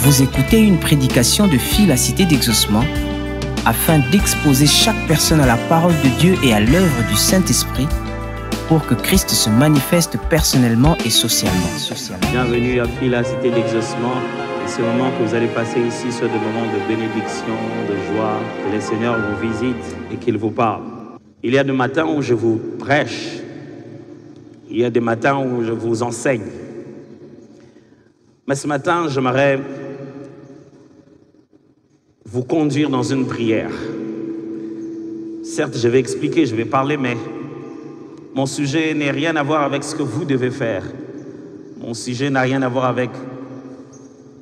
Vous écoutez une prédication de Fil, la cité d'exaucement, afin d'exposer chaque personne à la parole de Dieu et à l'œuvre du Saint-Esprit pour que Christ se manifeste personnellement et socialement. Bienvenue à Fil, la cité d'exaucement. Et ce moment que vous allez passer ici sont des moments de bénédiction, de joie, que le Seigneur vous visite et qu'il vous parle. Il y a des matins où je vous prêche, il y a des matins où je vous enseigne. Mais ce matin, j'aimerais vous conduire dans une prière. Certes, je vais expliquer, je vais parler, mais mon sujet n'a rien à voir avec ce que vous devez faire. Mon sujet n'a rien à voir avec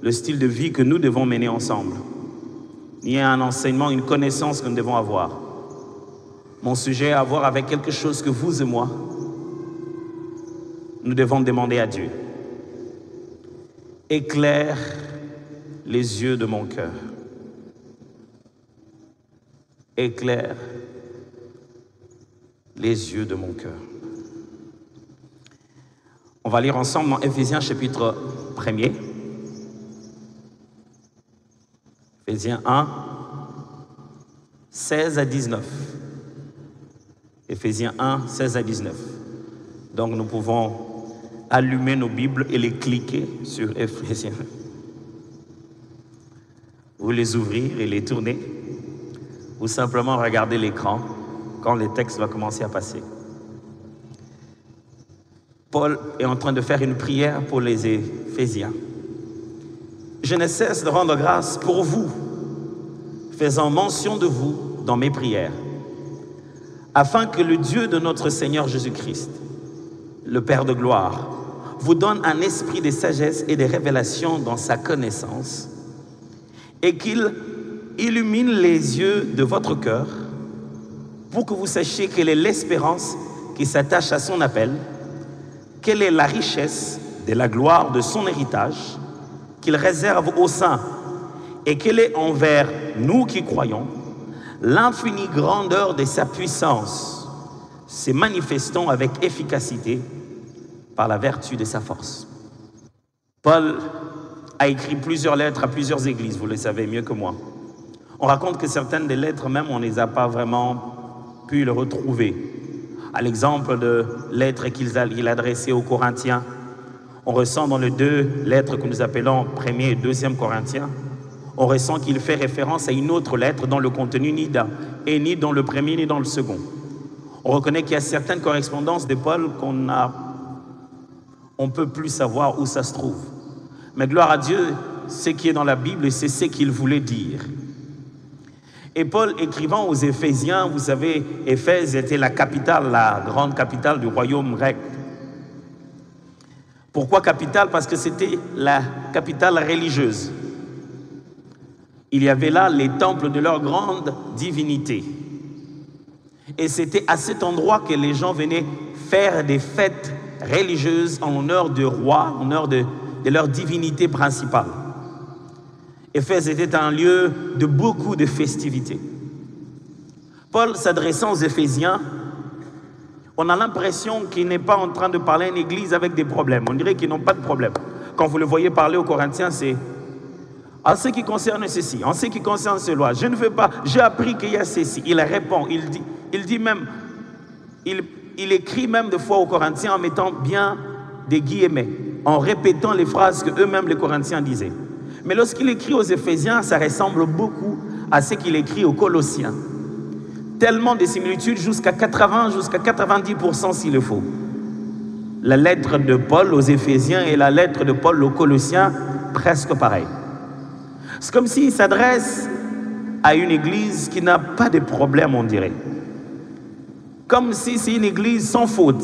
le style de vie que nous devons mener ensemble. Il y a un enseignement, une connaissance que nous devons avoir. Mon sujet a à voir avec quelque chose que vous et moi, nous devons demander à Dieu. Éclaire les yeux de mon cœur. Éclaire les yeux de mon cœur. On va lire ensemble dans Éphésiens chapitre 1er. Éphésiens 1, 16 à 19. Éphésiens 1, 16 à 19. Donc nous pouvons allumer nos Bibles et les cliquer sur Éphésiens. Vous les ouvrir et les tourner. Ou simplement regarder l'écran quand le texte va commencer à passer. Paul est en train de faire une prière pour les Éphésiens. Je ne cesse de rendre grâce pour vous, faisant mention de vous dans mes prières, afin que le Dieu de notre Seigneur Jésus-Christ, le Père de gloire, vous donne un esprit de sagesse et de révélation dans sa connaissance, et qu'il illumine les yeux de votre cœur pour que vous sachiez quelle est l'espérance qui s'attache à son appel, quelle est la richesse de la gloire de son héritage qu'il réserve aux saints et quelle est envers nous qui croyons l'infinie grandeur de sa puissance, se manifestant avec efficacité par la vertu de sa force. Paul a écrit plusieurs lettres à plusieurs églises, vous le savez mieux que moi. On raconte que certaines des lettres, même, on ne les a pas vraiment pu les retrouver. À l'exemple de lettres qu'il a adressées aux Corinthiens, on ressent dans les deux lettres que nous appelons 1er et 2e Corinthiens, on ressent qu'il fait référence à une autre lettre dont le contenu ni dans le premier ni dans le second. On reconnaît qu'il y a certaines correspondances de Paul qu'on ne peut plus savoir où ça se trouve. Mais gloire à Dieu, ce qui est dans la Bible, c'est ce qu'il voulait dire. Et Paul, écrivant aux Éphésiens, vous savez, Éphèse était la capitale, la grande capitale du royaume grec. Pourquoi capitale? Parce que c'était la capitale religieuse. Il y avait là les temples de leur grande divinité. Et c'était à cet endroit que les gens venaient faire des fêtes religieuses en honneur du roi, en honneur de leur divinité principale. Éphèse était un lieu de beaucoup de festivités. Paul, s'adressant aux Éphésiens, on a l'impression qu'il n'est pas en train de parler à une église avec des problèmes. On dirait qu'ils n'ont pas de problème. Quand vous le voyez parler aux Corinthiens, c'est en ce qui concerne ceci, en ce qui concerne cela, je ne veux pas, j'ai appris qu'il y a ceci. Il répond, il dit même, il écrit même des fois aux Corinthiens en mettant bien des guillemets, en répétant les phrases que eux-mêmes les Corinthiens disaient. Mais lorsqu'il écrit aux Éphésiens, ça ressemble beaucoup à ce qu'il écrit aux Colossiens. Tellement de similitudes, jusqu'à 90% s'il le faut. La lettre de Paul aux Éphésiens et la lettre de Paul aux Colossiens, presque pareil. C'est comme s'il s'adresse à une église qui n'a pas de problème, on dirait. Comme si c'est une église sans faute.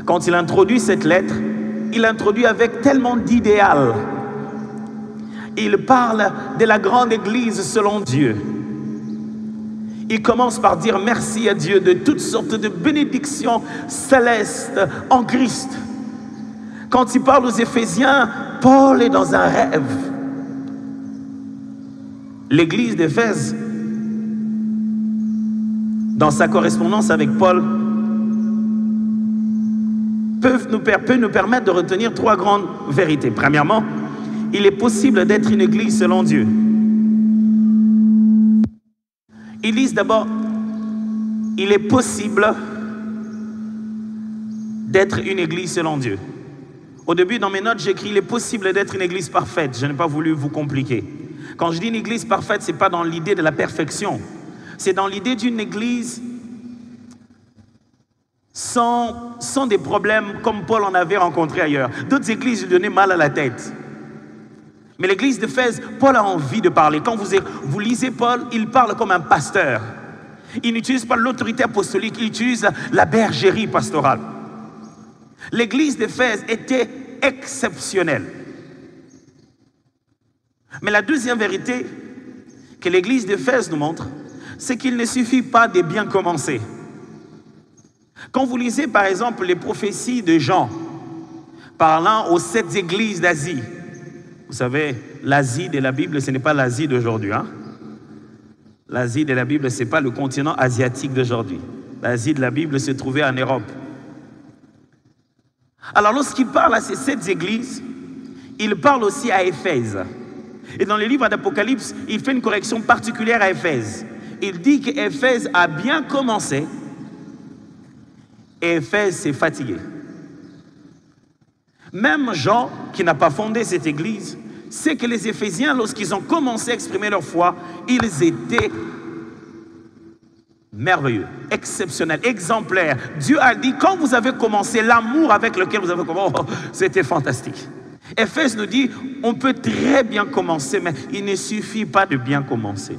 Quand il introduit cette lettre, il introduit avec tellement d'idéal. Il parle de la grande église selon Dieu. Il commence par dire merci à Dieu de toutes sortes de bénédictions célestes en Christ. Quand il parle aux Éphésiens, Paul est dans un rêve. L'église d'Éphèse, dans sa correspondance avec Paul, peut nous permettre de retenir trois grandes vérités. Premièrement, il est possible d'être une église selon Dieu. Ils disent d'abord, il est possible d'être une église selon Dieu. Au début, dans mes notes, j'écris, il est possible d'être une église parfaite. Je n'ai pas voulu vous compliquer. Quand je dis une église parfaite, ce n'est pas dans l'idée de la perfection. C'est dans l'idée d'une église sans des problèmes comme Paul en avait rencontré ailleurs. D'autres églises lui donnaient mal à la tête. Mais l'église d'Éphèse, Paul a envie de parler. Quand vous lisez Paul, il parle comme un pasteur. Il n'utilise pas l'autorité apostolique, il utilise la bergerie pastorale. L'église d'Éphèse était exceptionnelle. Mais la deuxième vérité que l'église d'Éphèse nous montre, c'est qu'il ne suffit pas de bien commencer. Quand vous lisez par exemple les prophéties de Jean, parlant aux 7 églises d'Asie, vous savez, l'Asie de la Bible, ce n'est pas l'Asie d'aujourd'hui. Hein? L'Asie de la Bible, ce n'est pas le continent asiatique d'aujourd'hui. L'Asie de la Bible se trouvait en Europe. Alors lorsqu'il parle à ces 7 églises, il parle aussi à Éphèse. Et dans le livre d'Apocalypse, il fait une correction particulière à Éphèse. Il dit qu'Éphèse a bien commencé et Éphèse s'est fatigué. Même Jean, qui n'a pas fondé cette église, sait que les Éphésiens, lorsqu'ils ont commencé à exprimer leur foi, ils étaient merveilleux, exceptionnels, exemplaires. Dieu a dit, quand vous avez commencé, l'amour avec lequel vous avez commencé, c'était fantastique. Éphèse nous dit, on peut très bien commencer, mais il ne suffit pas de bien commencer.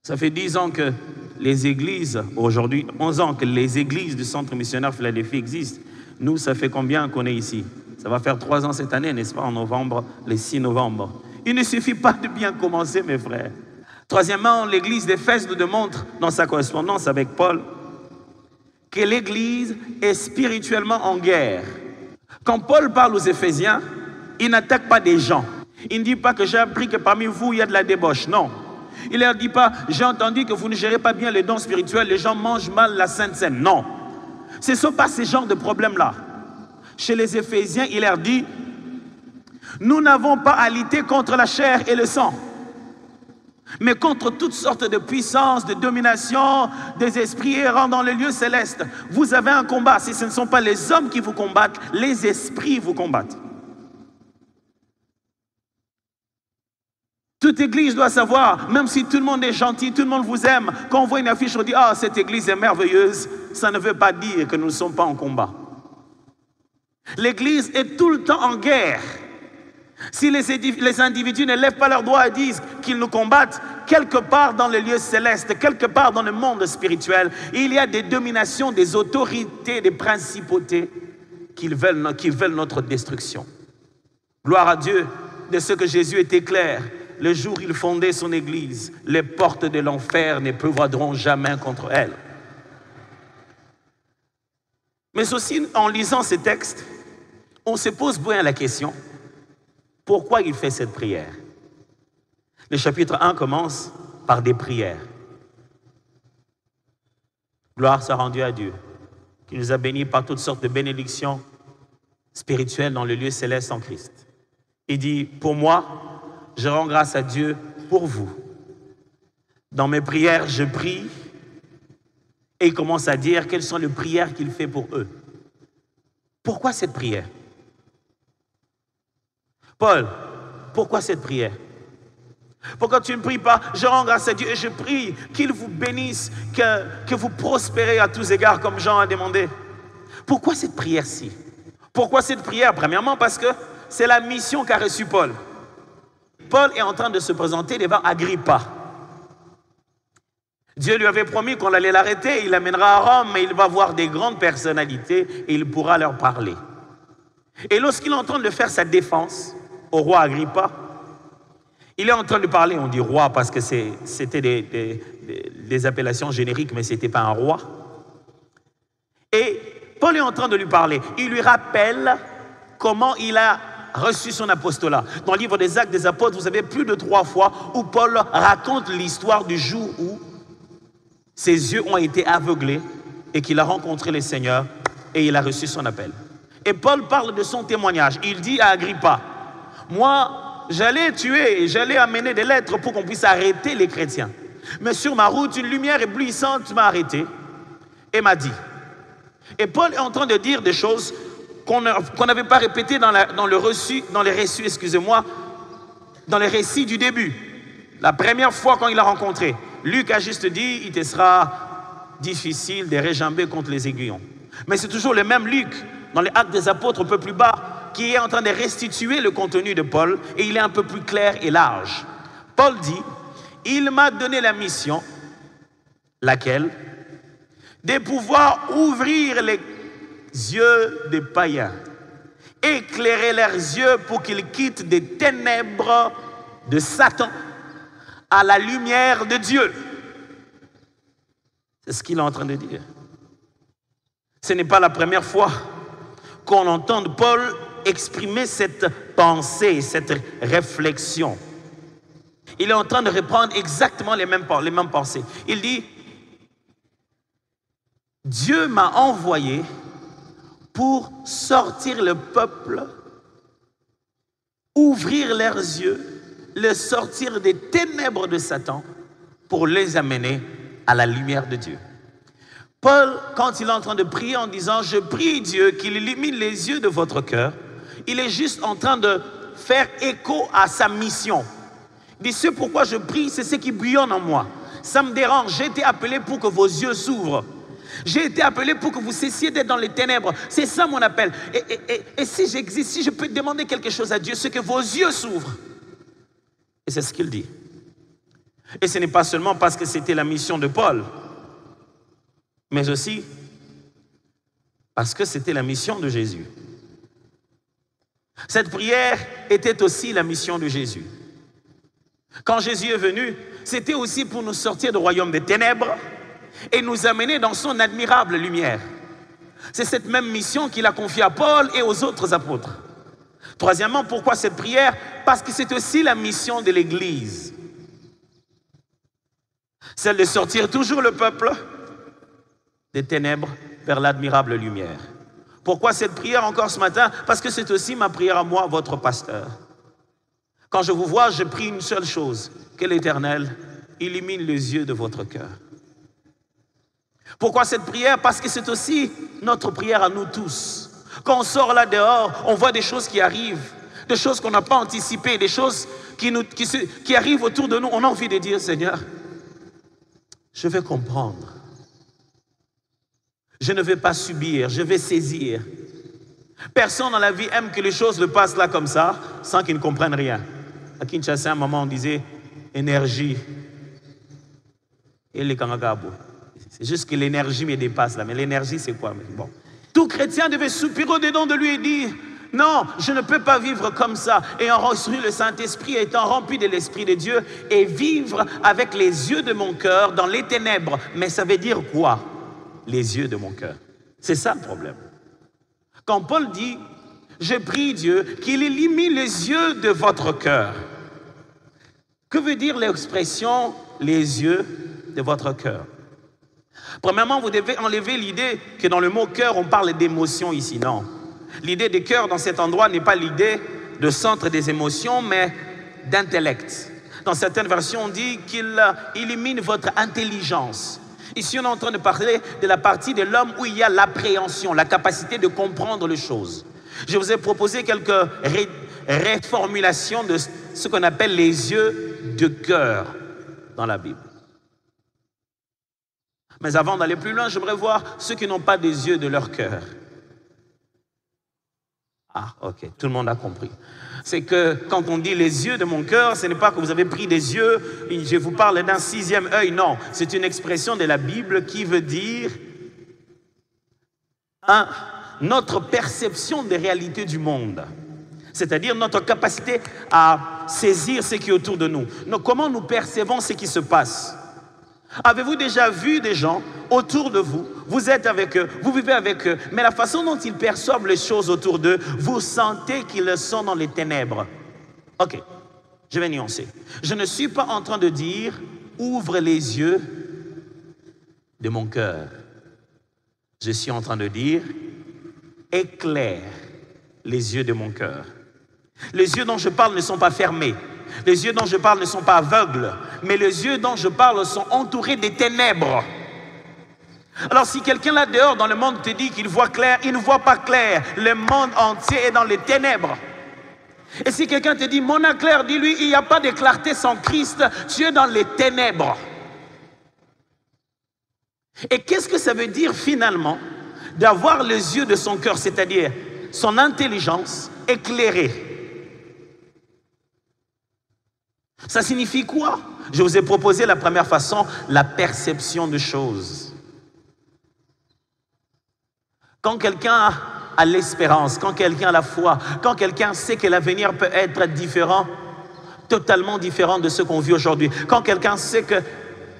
Ça fait 10 ans que les églises, aujourd'hui, 11 ans que les églises du Centre missionnaire Philadelphie existent. Nous, ça fait combien qu'on est ici? Ça va faire 3 ans cette année, n'est-ce pas, en novembre, le 6 novembre. Il ne suffit pas de bien commencer, mes frères. Troisièmement, l'église d'Éphèse nous démontre, dans sa correspondance avec Paul, que l'église est spirituellement en guerre. Quand Paul parle aux Éphésiens, il n'attaque pas des gens. Il ne dit pas que j'ai appris que parmi vous, il y a de la débauche. Non. Il ne leur dit pas, j'ai entendu que vous ne gérez pas bien les dons spirituels, les gens mangent mal la Sainte Seine. Non. Ce ne sont pas ces genres de problèmes-là. Chez les Éphésiens, il leur dit, nous n'avons pas à lutter contre la chair et le sang, mais contre toutes sortes de puissances, de domination, des esprits errants dans les lieux célestes. Vous avez un combat. Si ce ne sont pas les hommes qui vous combattent, les esprits vous combattent. Toute église doit savoir, même si tout le monde est gentil, tout le monde vous aime, quand on voit une affiche, on dit « Ah, cette église est merveilleuse », ça ne veut pas dire que nous ne sommes pas en combat. L'église est tout le temps en guerre. Si les individus ne lèvent pas leurs doigts et disent qu'ils nous combattent, quelque part dans les lieux célestes, quelque part dans le monde spirituel, il y a des dominations, des autorités, des principautés qui veulent notre destruction. Gloire à Dieu de ce que Jésus était clair. Le jour où il fondait son église, les portes de l'enfer ne prévaudront jamais contre elle. Mais aussi, en lisant ces textes, on se pose bien la question, pourquoi il fait cette prière? Le chapitre 1 commence par des prières. Gloire soit rendue à Dieu, qui nous a bénis par toutes sortes de bénédictions spirituelles dans le lieu céleste en Christ. Il dit, pour moi, je rends grâce à Dieu pour vous. Dans mes prières, je prie. Et il commence à dire quelles sont les prières qu'il fait pour eux. Pourquoi cette prière? Paul, pourquoi cette prière? Pourquoi tu ne pries pas? Je rends grâce à Dieu et je prie qu'il vous bénisse, que vous prospérez à tous égards comme Jean a demandé. Pourquoi cette prière-ci? Pourquoi cette prière? Premièrement, parce que c'est la mission qu'a reçue Paul. Paul est en train de se présenter devant Agrippa. Dieu lui avait promis qu'on allait l'arrêter, il l'amènera à Rome, mais il va voir des grandes personnalités et il pourra leur parler. Et lorsqu'il est en train de faire sa défense au roi Agrippa, il est en train de parler, on dit roi parce que c'était des appellations génériques, mais ce n'était pas un roi. Et Paul est en train de lui parler. Il lui rappelle comment il a reçu son apostolat. Dans le livre des Actes des Apôtres, vous avez plus de 3 fois où Paul raconte l'histoire du jour où ses yeux ont été aveuglés et qu'il a rencontré le Seigneur et il a reçu son appel. Et Paul parle de son témoignage. Il dit à Agrippa, moi, j'allais tuer et j'allais amener des lettres pour qu'on puisse arrêter les chrétiens. Mais sur ma route, une lumière éblouissante m'a arrêté et m'a dit. Et Paul est en train de dire des choses qu'on n'avait pas répétées dans les récits du début. La première fois quand il l'a rencontré, Luc a juste dit, il te sera difficile de réjamber contre les aiguillons. Mais c'est toujours le même Luc, dans les Actes des Apôtres un peu plus bas, qui est en train de restituer le contenu de Paul, et il est un peu plus clair et large. Paul dit, il m'a donné la mission, laquelle? De pouvoir ouvrir les yeux des païens, éclairer leurs yeux pour qu'ils quittent des ténèbres de Satan à la lumière de Dieu. C'est ce qu'il est en train de dire. Ce n'est pas la première fois qu'on entend Paul exprimer cette pensée, cette réflexion. Il est en train de reprendre exactement les mêmes pensées. Il dit, Dieu m'a envoyé pour sortir le peuple, ouvrir leurs yeux, les sortir des ténèbres de Satan pour les amener à la lumière de Dieu. Paul, quand il est en train de prier en disant « Je prie Dieu qu'il illumine les yeux de votre cœur », il est juste en train de faire écho à sa mission. Il dit « Ce pourquoi je prie, c'est ce qui bouillonne en moi. Ça me dérange, j'ai été appelé pour que vos yeux s'ouvrent. J'ai été appelé pour que vous cessiez d'être dans les ténèbres. C'est ça mon appel. Et si j'existe, si je peux demander quelque chose à Dieu, c'est que vos yeux s'ouvrent. » Et c'est ce qu'il dit. Et ce n'est pas seulement parce que c'était la mission de Paul, mais aussi parce que c'était la mission de Jésus. Cette prière était aussi la mission de Jésus. Quand Jésus est venu, c'était aussi pour nous sortir du royaume des ténèbres et nous amener dans son admirable lumière. C'est cette même mission qu'il a confiée à Paul et aux autres apôtres. Troisièmement, pourquoi cette prière? Parce que c'est aussi la mission de l'Église. Celle de sortir toujours le peuple des ténèbres vers l'admirable lumière. Pourquoi cette prière encore ce matin? Parce que c'est aussi ma prière à moi, votre pasteur. Quand je vous vois, je prie une seule chose, que l'Éternel illumine les yeux de votre cœur. Pourquoi cette prière? Parce que c'est aussi notre prière à nous tous. Quand on sort là dehors, on voit des choses qui arrivent, des choses qu'on n'a pas anticipées, des choses qui arrivent autour de nous. On a envie de dire, Seigneur, je vais comprendre. Je ne vais pas subir, je vais saisir. Personne dans la vie aime que les choses le passent là comme ça, sans qu'ils ne comprennent rien. À Kinshasa, à un moment, on disait énergie. Et les Kangagabo. C'est juste que l'énergie me dépasse là. Mais l'énergie, c'est quoi? Bon. Tout chrétien devait soupirer au-dedans de lui et dire non, je ne peux pas vivre comme ça. Ayant reçu le Saint-Esprit, étant rempli de l'Esprit de Dieu, et vivre avec les yeux de mon cœur dans les ténèbres. Mais ça veut dire quoi? Les yeux de mon cœur. C'est ça le problème. Quand Paul dit, je prie Dieu qu'il illumine les yeux de votre cœur. Que veut dire l'expression les yeux de votre cœur? Premièrement, vous devez enlever l'idée que dans le mot cœur, on parle d'émotion ici. Non. L'idée de cœur dans cet endroit n'est pas l'idée de centre des émotions, mais d'intellect. Dans certaines versions, on dit qu'il illumine votre intelligence. Ici, on est en train de parler de la partie de l'homme où il y a l'appréhension, la capacité de comprendre les choses. Je vous ai proposé quelques réformulations de ce qu'on appelle les yeux de cœur dans la Bible. Mais avant d'aller plus loin, j'aimerais voir ceux qui n'ont pas des yeux de leur cœur. Ah, ok, tout le monde a compris. C'est que quand on dit les yeux de mon cœur, ce n'est pas que vous avez pris des yeux, je vous parle d'un sixième œil, non. C'est une expression de la Bible qui veut dire notre perception des réalités du monde. C'est-à-dire notre capacité à saisir ce qui est autour de nous. Comment nous percevons ce qui se passe? Avez-vous déjà vu des gens autour de vous? Vous êtes avec eux, vous vivez avec eux, mais la façon dont ils perçoivent les choses autour d'eux, vous sentez qu'ils sont dans les ténèbres. Ok, je vais nuancer. Je ne suis pas en train de dire « ouvre les yeux de mon cœur ». Je suis en train de dire éclaire les yeux de mon cœur. Les yeux dont je parle ne sont pas fermés. Les yeux dont je parle ne sont pas aveugles. Mais les yeux dont je parle sont entourés des ténèbres. Alors si quelqu'un là dehors dans le monde te dit qu'il voit clair, il ne voit pas clair. Le monde entier est dans les ténèbres. Et si quelqu'un te dit, mon âme claire, dis-lui, il n'y a pas de clarté sans Christ, tu es dans les ténèbres. Et qu'est-ce que ça veut dire finalement d'avoir les yeux de son cœur, c'est-à-dire son intelligence éclairée? Ça signifie quoi? Je vous ai proposé la première façon, la perception de choses. Quand quelqu'un a l'espérance, quand quelqu'un a la foi, quand quelqu'un sait que l'avenir peut être différent, totalement différent de ce qu'on vit aujourd'hui, quand quelqu'un sait que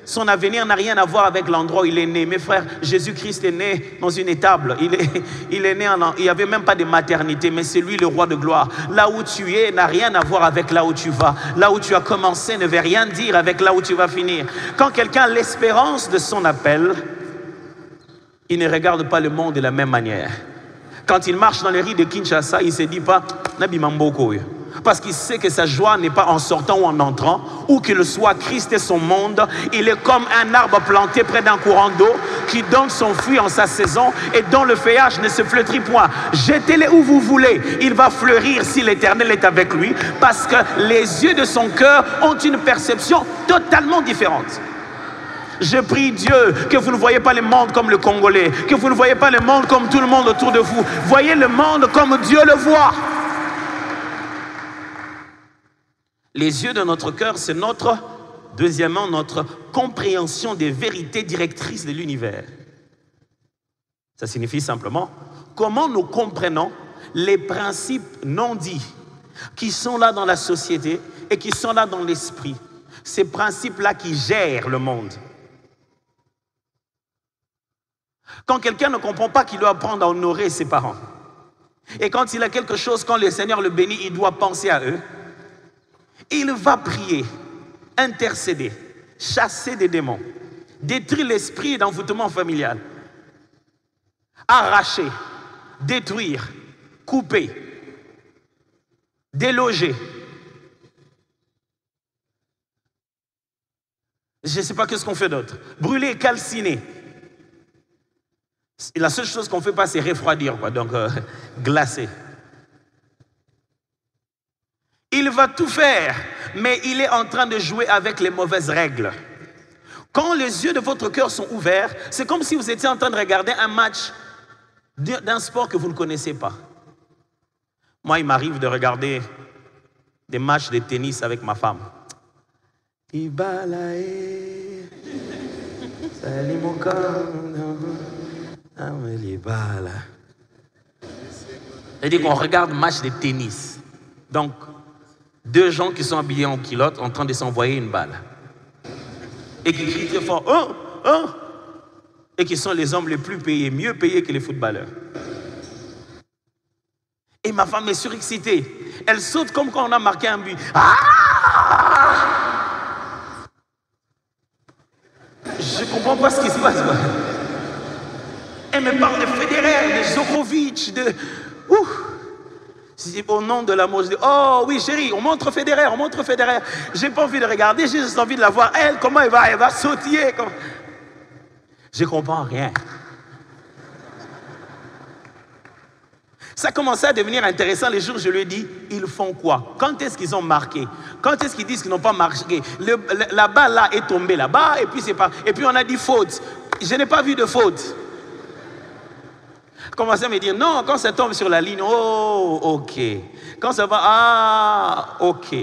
son avenir n'a rien à voir avec l'endroit où il est né. Mes frères, Jésus-Christ est né dans une étable. Il est né il n'y avait même pas de maternité, mais c'est lui le roi de gloire. Là où tu es n'a rien à voir avec là où tu vas. Là où tu as commencé ne veut rien dire avec là où tu vas finir. Quand quelqu'un a l'espérance de son appel, il ne regarde pas le monde de la même manière. Quand il marche dans les rues de Kinshasa, il ne se dit pas « Nabi Mamboko ». Parce qu'il sait que sa joie n'est pas en sortant ou en entrant, où qu'il soit Christ et son monde. Il est comme un arbre planté près d'un courant d'eau qui donne son fruit en sa saison et dont le feuillage ne se flétrit point. Jetez-le où vous voulez, il va fleurir si l'Éternel est avec lui, parce que les yeux de son cœur ont une perception totalement différente. Je prie Dieu que vous ne voyez pas le monde comme le Congolais, que vous ne voyez pas le monde comme tout le monde autour de vous. Voyez le monde comme Dieu le voit. Les yeux de notre cœur, c'est deuxièmement, notre compréhension des vérités directrices de l'univers. Ça signifie simplement comment nous comprenons les principes non dits qui sont là dans la société et qui sont là dans l'esprit. Ces principes-là qui gèrent le monde. Quand quelqu'un ne comprend pas qu'il doit apprendre à honorer ses parents, et quand il a quelque chose, quand le Seigneur le bénit, il doit penser à eux, il va prier, intercéder, chasser des démons, détruire l'esprit d'envoûtement familial, arracher, détruire, couper, déloger. Je ne sais pas qu'est-ce qu'on fait d'autre. Brûler, calciner. La seule chose qu'on ne fait pas, c'est refroidir, quoi. Donc glacer. Il va tout faire, mais il est en train de jouer avec les mauvaises règles. Quand les yeux de votre cœur sont ouverts, c'est comme si vous étiez en train de regarder un match d'un sport que vous ne connaissez pas. Moi, il m'arrive de regarder des matchs de tennis avec ma femme. C'est-à-dire qu'on regarde match de tennis. Donc, deux gens qui sont habillés en culotte en train de s'envoyer une balle. Et qui crient très fort, oh, oh, et qui sont les hommes les plus payés, mieux payés que les footballeurs. Et ma femme est surexcitée. Elle saute comme quand on a marqué un but. Ah! Je ne comprends pas ce qui se passe. Elle me parle de Federer, de Djokovic, de... Au nom de l'amour, je dis, oh oui chérie, on montre Federer, on montre Federer. J'ai pas envie de regarder, j'ai juste envie de la voir. Elle, comment elle va sautiller. Je comprends rien. Ça commençait à devenir intéressant les jours où je lui ai dit, ils font quoi? Quand est-ce qu'ils ont marqué? Quand est-ce qu'ils disent qu'ils n'ont pas marqué? La balle là est tombée là-bas et puis c'est pas. Et puis on a dit faute. Je n'ai pas vu de faute. Commençait à me dire, non, quand ça tombe sur la ligne, oh, ok. Quand ça va, ah, ok.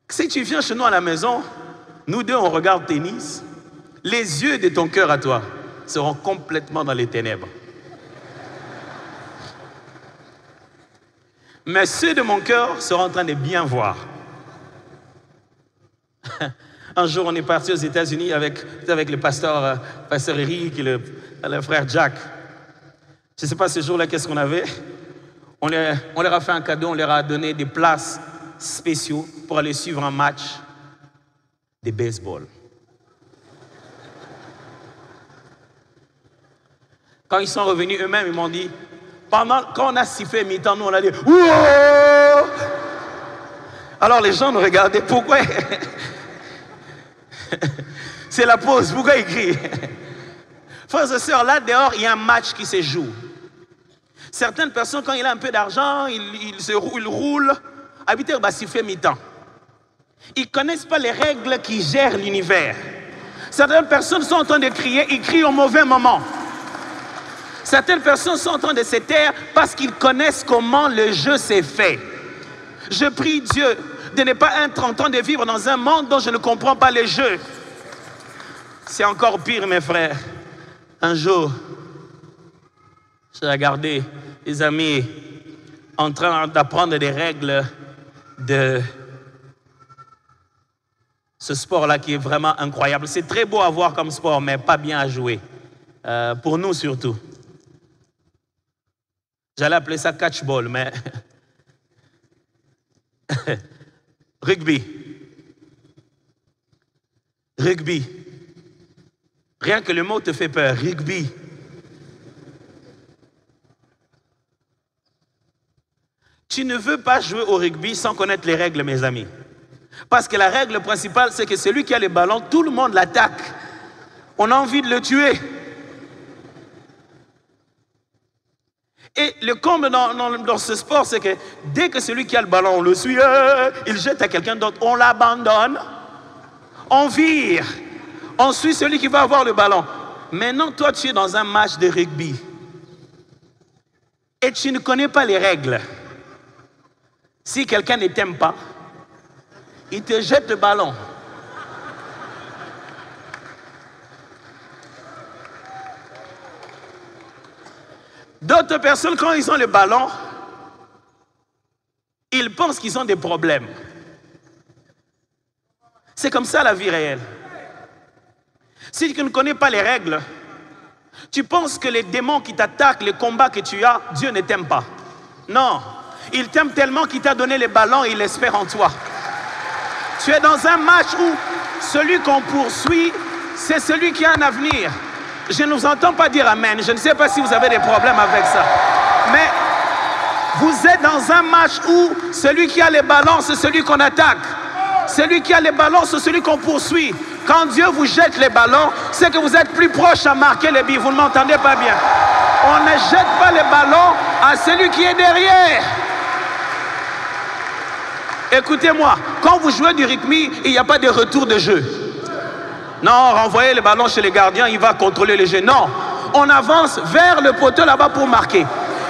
Si tu viens chez nous à la maison, nous deux, on regarde tennis, les yeux de ton cœur à toi seront complètement dans les ténèbres. Mais ceux de mon cœur seront en train de bien voir. Un jour, on est parti aux États-Unis avec le pasteur Eric et le frère Jack. Je ne sais pas ce jour-là, qu'est-ce qu'on avait. On leur a fait un cadeau, on leur a donné des places spéciaux pour aller suivre un match de baseball. Quand ils sont revenus eux-mêmes, ils m'ont dit, Quand on a sifflé mi-temps, nous on a dit « Wouh !» Alors les gens nous regardaient. Pourquoi? C'est la pause. Pourquoi ils crient? Frères et sœurs, là dehors, il y a un match qui se joue. Certaines personnes, quand il a un peu d'argent, ils roulent. Habiter au siffler mi-temps. Ils ne connaissent pas les règles qui gèrent l'univers. Certaines personnes sont en train de crier, ils crient au mauvais moment. Certaines personnes sont en train de se taire parce qu'ils connaissent comment le jeu s'est fait. Je prie Dieu de ne pas être en train de vivre dans un monde dont je ne comprends pas les jeux. C'est encore pire, mes frères. Un jour, j'ai regardé des amis en train d'apprendre des règles de ce sport-là qui est vraiment incroyable. C'est très beau à voir comme sport, mais pas bien à jouer. Pour nous surtout. J'allais appeler ça catchball, mais... Rugby. Rugby. Rien que le mot te fait peur. Rugby. Tu ne veux pas jouer au rugby sans connaître les règles, mes amis. Parce que la règle principale, c'est que celui qui a le ballon, tout le monde l'attaque. On a envie de le tuer. Et le comble dans ce sport, c'est que dès que celui qui a le ballon, on le suit, il jette à quelqu'un d'autre, on l'abandonne, on vire, on suit celui qui va avoir le ballon. Maintenant, toi, tu es dans un match de rugby et tu ne connais pas les règles. Si quelqu'un ne t'aime pas, il te jette le ballon. D'autres personnes, quand ils ont le ballon, ils pensent qu'ils ont des problèmes. C'est comme ça la vie réelle. Si tu ne connais pas les règles, tu penses que les démons qui t'attaquent, les combats que tu as, Dieu ne t'aime pas. Non, il t'aime tellement qu'il t'a donné les ballons et il espère en toi. Tu es dans un match où celui qu'on poursuit, c'est celui qui a un avenir. Je ne vous entends pas dire amen. Je ne sais pas si vous avez des problèmes avec ça. Mais vous êtes dans un match où celui qui a les ballons, c'est celui qu'on attaque. Celui qui a les ballons, c'est celui qu'on poursuit. Quand Dieu vous jette les ballons, c'est que vous êtes plus proche à marquer les buts. Vous ne m'entendez pas bien. On ne jette pas les ballons à celui qui est derrière. Écoutez-moi, quand vous jouez du rugby, il n'y a pas de retour de jeu. Non, renvoyez le ballon chez les gardiens, il va contrôler le jeu. Non, on avance vers le poteau là-bas pour marquer.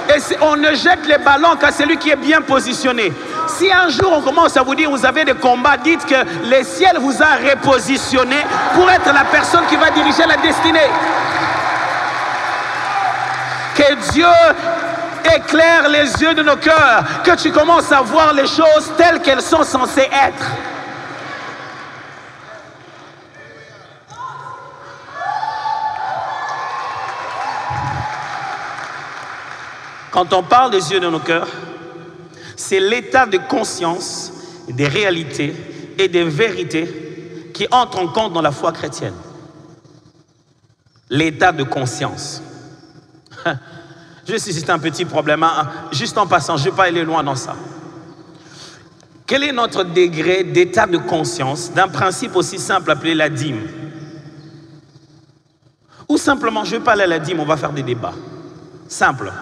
Et on ne jette les ballons qu'à celui qui est bien positionné. Si un jour on commence à vous dire vous avez des combats, dites que le ciel vous a repositionné pour être la personne qui va diriger la destinée. Que Dieu éclaire les yeux de nos cœurs, que tu commences à voir les choses telles qu'elles sont censées être. Quand on parle des yeux de nos cœurs, c'est l'état de conscience, des réalités et des vérités qui entrent en compte dans la foi chrétienne. L'état de conscience. Juste si c'est un petit problème, juste en passant, je ne vais pas aller loin dans ça. Quel est notre degré d'état de conscience d'un principe aussi simple appelé la dîme? Ou simplement, je ne vais pas aller à la dîme, on va faire des débats. Simple.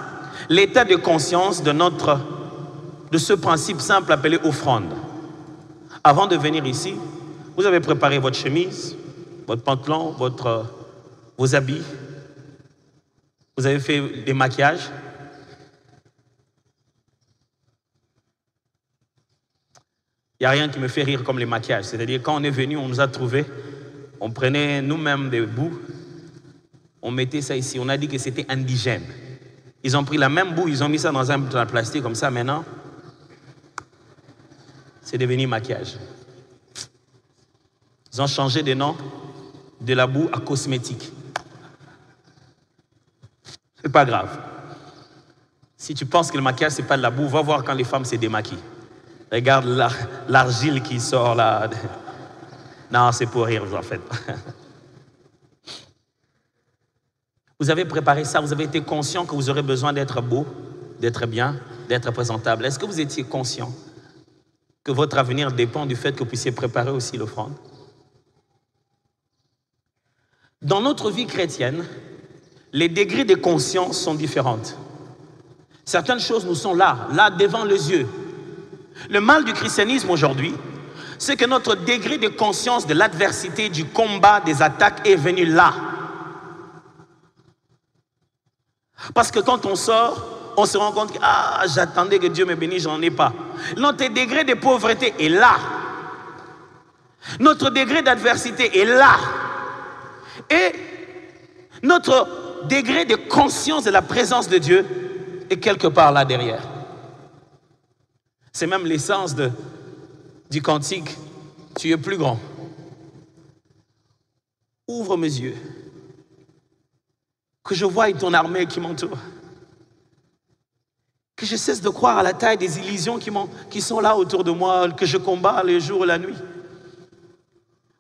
L'état de conscience de ce principe simple appelé offrande. Avant de venir ici, vous avez préparé votre chemise, votre pantalon, vos habits. Vous avez fait des maquillages. Il n'y a rien qui me fait rire comme les maquillages. C'est-à-dire, quand on est venu, on nous a trouvés, on prenait nous-mêmes des bouts, on mettait ça ici. On a dit que c'était indigène. Ils ont pris la même boue, ils ont mis ça dans un plastique comme ça. Maintenant, c'est devenu maquillage. Ils ont changé de nom de la boue à cosmétique. C'est pas grave. Si tu penses que le maquillage, c'est pas de la boue, va voir quand les femmes se démaquillent. Regarde l'argile qui sort là. Non, c'est pour rire, vous en faites pas. Vous avez préparé ça, vous avez été conscient que vous aurez besoin d'être beau. d'être bien, d'être présentable. Est-ce que vous étiez conscient que votre avenir dépend du fait que vous puissiez préparer aussi l'offrande? Dans notre vie chrétienne, les degrés de conscience sont différents. Certaines choses nous sont là devant les yeux. Le mal du christianisme aujourd'hui, c'est que notre degré de conscience de l'adversité, du combat, des attaques est venu là. Parce que quand on sort, on se rend compte que j'attendais que Dieu me bénisse, je n'en ai pas. Notre degré de pauvreté est là. Notre degré d'adversité est là. Et notre degré de conscience de la présence de Dieu est quelque part là derrière. C'est même l'essence du cantique « Tu es plus grand ». Ouvre mes yeux, que je voie ton armée qui m'entoure, que je cesse de croire à la taille des illusions qui sont là autour de moi, que je combats le jour et la nuit.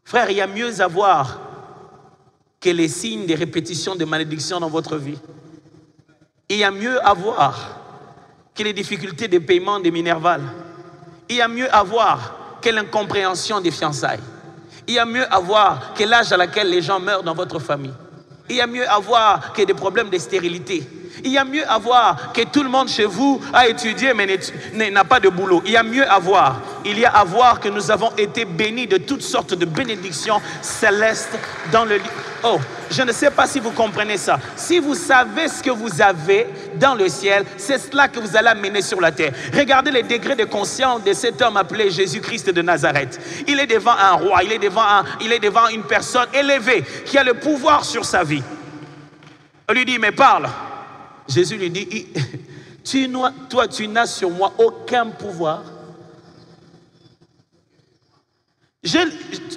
Frère, il y a mieux à voir que les signes des répétitions de malédictions dans votre vie. Il y a mieux à voir que les difficultés de paiement des Minerval. Il y a mieux à voir que l'incompréhension des fiançailles. Il y a mieux à voir que l'âge à laquelle les gens meurent dans votre famille. Il y a mieux à voir que des problèmes de stérilité. Il y a mieux à voir que tout le monde chez vous a étudié mais n'a pas de boulot. Il y a mieux à voir. Il y a à voir que nous avons été bénis de toutes sortes de bénédictions célestes dans le livre. Oh, je ne sais pas si vous comprenez ça. Si vous savez ce que vous avez dans le ciel, c'est cela que vous allez amener sur la terre. Regardez les degrés de conscience de cet homme appelé Jésus-Christ de Nazareth. Il est devant un roi, il est devant une personne élevée qui a le pouvoir sur sa vie. On lui dit, mais parle. Jésus lui dit, toi, tu n'as sur moi aucun pouvoir.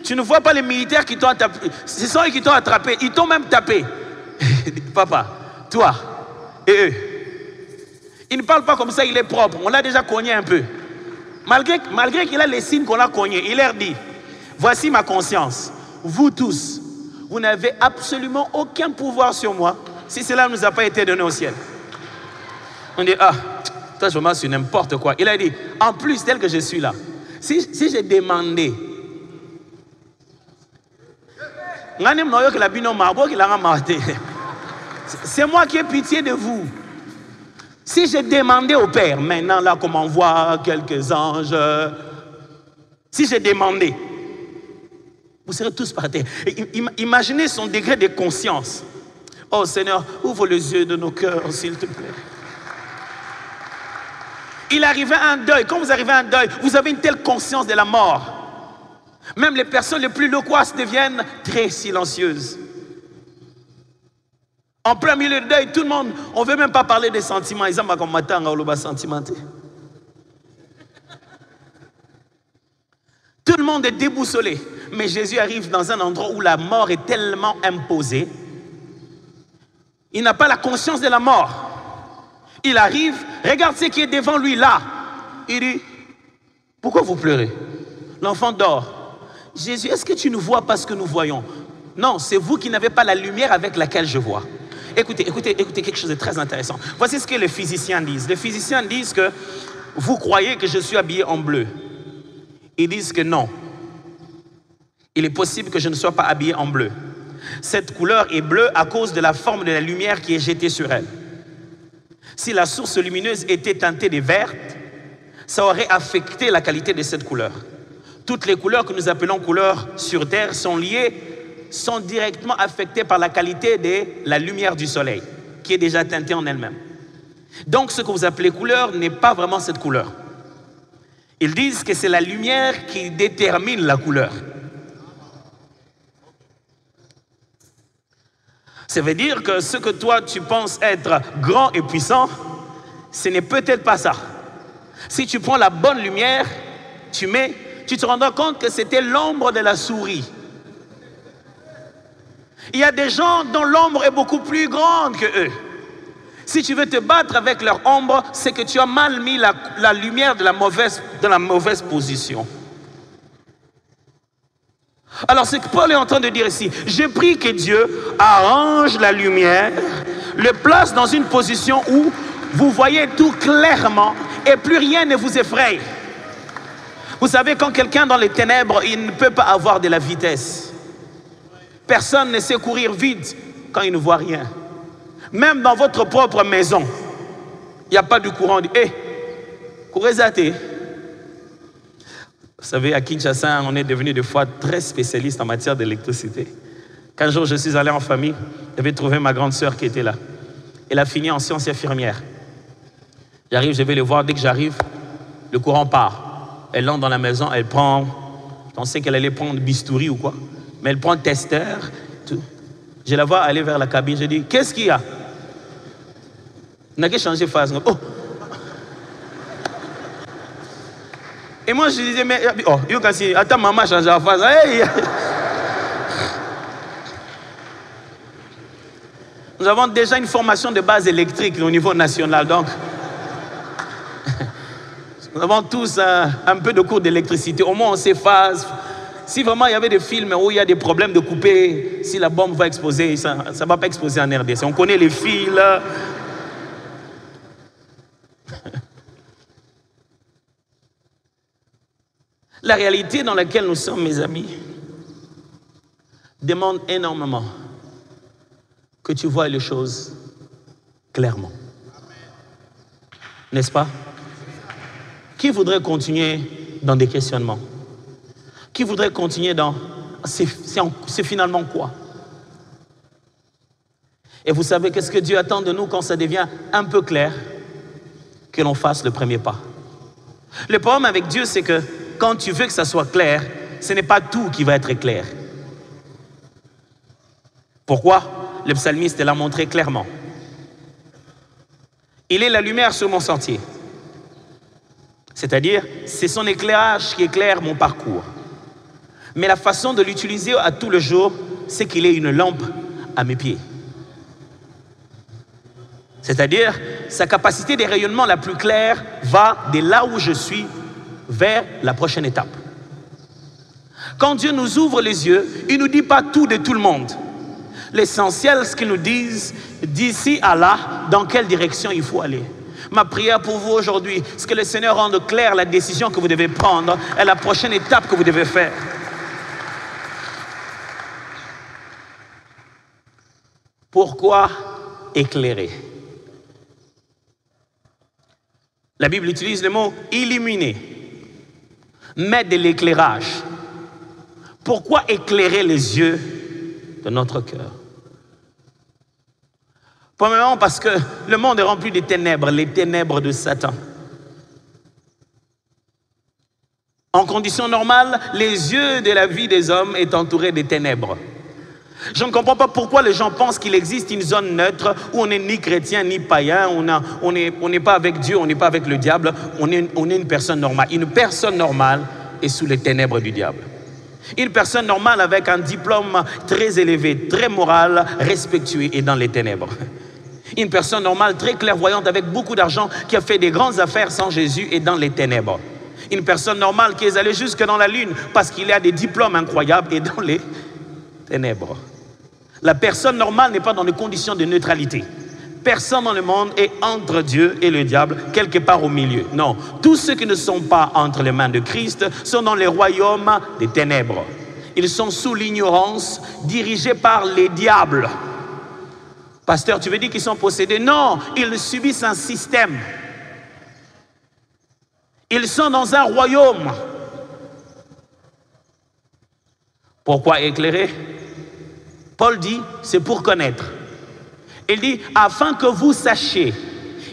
Tu ne vois pas les militaires qui t'ont attrapé. Ce sont eux qui t'ont attrapé. Ils t'ont même tapé. Papa, toi et eux. Il ne parle pas comme ça, il est propre. On l'a déjà cogné un peu. Malgré qu'il a les signes qu'on a cognés, il leur dit, voici ma conscience. Vous tous, vous n'avez absolument aucun pouvoir sur moi si cela ne nous a pas été donné au ciel. On dit, toi je m'en suis n'importe quoi. Il a dit, en plus tel que je suis là, si j'ai demandé, c'est moi qui ai pitié de vous. Si j'ai demandé au Père, maintenant là comme on voit quelques anges, si j'ai demandé, vous serez tous par terre. Imaginez son degré de conscience. Oh Seigneur, ouvre les yeux de nos cœurs, s'il te plaît. Il arrivait à un deuil. Quand vous arrivez à un deuil, vous avez une telle conscience de la mort. Même les personnes les plus loquaces deviennent très silencieuses. En plein milieu de deuil, tout le monde, on ne veut même pas parler des sentiments. Ils ont comme matin, on va sentimenter. Tout le monde est déboussolé. Mais Jésus arrive dans un endroit où la mort est tellement imposée. Il n'a pas la conscience de la mort. Il arrive, regarde ce qui est devant lui là. Il dit, pourquoi vous pleurez? L'enfant dort. Jésus, est-ce que tu ne vois pas ce que nous voyons? Non, c'est vous qui n'avez pas la lumière avec laquelle je vois. Écoutez quelque chose de très intéressant. Voici ce que les physiciens disent. Les physiciens disent que vous croyez que je suis habillé en bleu. Ils disent que non. Il est possible que je ne sois pas habillé en bleu. Cette couleur est bleue à cause de la forme de la lumière qui est jetée sur elle. Si la source lumineuse était teintée de vert, ça aurait affecté la qualité de cette couleur. Toutes les couleurs que nous appelons couleurs sur Terre sont directement affectées par la qualité de la lumière du soleil, qui est déjà teintée en elle-même. Donc ce que vous appelez couleur n'est pas vraiment cette couleur. Ils disent que c'est la lumière qui détermine la couleur. Ça veut dire que ce que toi tu penses être grand et puissant, ce n'est peut-être pas ça. Si tu prends la bonne lumière, tu te rendras compte que c'était l'ombre de la souris. Il y a des gens dont l'ombre est beaucoup plus grande que eux. Si tu veux te battre avec leur ombre, c'est que tu as mal mis la lumière de la mauvaise position. Alors ce que Paul est en train de dire ici, je prie que Dieu arrange la lumière, le place dans une position où vous voyez tout clairement et plus rien ne vous effraie. Vous savez, quand quelqu'un dans les ténèbres, il ne peut pas avoir de la vitesse. Personne ne sait courir vite quand il ne voit rien. Même dans votre propre maison, il n'y a pas de courant. Hé, courez à thé. Vous savez, à Kinshasa, on est devenu des fois très spécialiste en matière d'électricité. Qu'un jour, je suis allé en famille, j'avais trouvé ma grande sœur qui était là. Elle a fini en sciences infirmières. J'arrive, je vais le voir. Dès que j'arrive, le courant part. Elle entre dans la maison, elle prend, je pensais qu'elle allait prendre bistouri ou quoi, mais elle prend le testeur, tout. Je la vois aller vers la cabine, je dis, qu'est-ce qu'il y a? On n'a qu'à changer de phase. Oh. Et moi, je disais, mais, oh, attends, maman change la phase. Hey. Nous avons déjà une formation de base électrique au niveau national, donc... Nous avons tous un peu de cours d'électricité. Au moins, on s'efface. Si vraiment il y avait des films où il y a des problèmes de couper, si la bombe va exploser, ça ne va pas exploser en RDC. On connaît les fils. La réalité dans laquelle nous sommes, mes amis, demande énormément que tu vois les choses clairement. N'est-ce pas? Qui voudrait continuer dans des questionnements? Qui voudrait continuer dans... C'est finalement quoi? Et vous savez qu'est-ce que Dieu attend de nous quand ça devient un peu clair? Que l'on fasse le premier pas. Le problème avec Dieu, c'est que quand tu veux que ça soit clair, ce n'est pas tout qui va être clair. Pourquoi? Le psalmiste l'a montré clairement. Il est la lumière sur mon sentier. C'est-à-dire, c'est son éclairage qui éclaire mon parcours. Mais la façon de l'utiliser à tout le jour, c'est qu'il est une lampe à mes pieds. C'est-à-dire, sa capacité de rayonnement la plus claire va de là où je suis vers la prochaine étape. Quand Dieu nous ouvre les yeux, il ne nous dit pas tout de tout le monde. L'essentiel, ce qu'il nous dit, d'ici à là, dans quelle direction il faut aller. Ma prière pour vous aujourd'hui, c'est que le Seigneur rende clair la décision que vous devez prendre et la prochaine étape que vous devez faire. Pourquoi éclairer? La Bible utilise le mot illuminer, mettre de l'éclairage. Pourquoi éclairer les yeux de notre cœur? Premièrement, parce que le monde est rempli de ténèbres, les ténèbres de Satan. En conditions normales, les yeux de la vie des hommes sont entourés de ténèbres. Je ne comprends pas pourquoi les gens pensent qu'il existe une zone neutre où on n'est ni chrétien ni païen, on n'est pas avec Dieu, on n'est pas avec le diable, on est une personne normale. Une personne normale est sous les ténèbres du diable. Une personne normale avec un diplôme très élevé, très moral, respectueux est dans les ténèbres. Une personne normale, très clairvoyante, avec beaucoup d'argent, qui a fait des grandes affaires sans Jésus est dans les ténèbres. Une personne normale qui est allée jusque dans la lune parce qu'il a des diplômes incroyables est dans les ténèbres. La personne normale n'est pas dans des conditions de neutralité. Personne dans le monde est entre Dieu et le diable, quelque part au milieu. Non, tous ceux qui ne sont pas entre les mains de Christ sont dans les royaumes des ténèbres. Ils sont sous l'ignorance, dirigés par les diables. Pasteur, tu veux dire qu'ils sont possédés? Non, ils subissent un système. Ils sont dans un royaume. Pourquoi éclairer? Paul dit, c'est pour connaître. Il dit, afin que vous sachiez.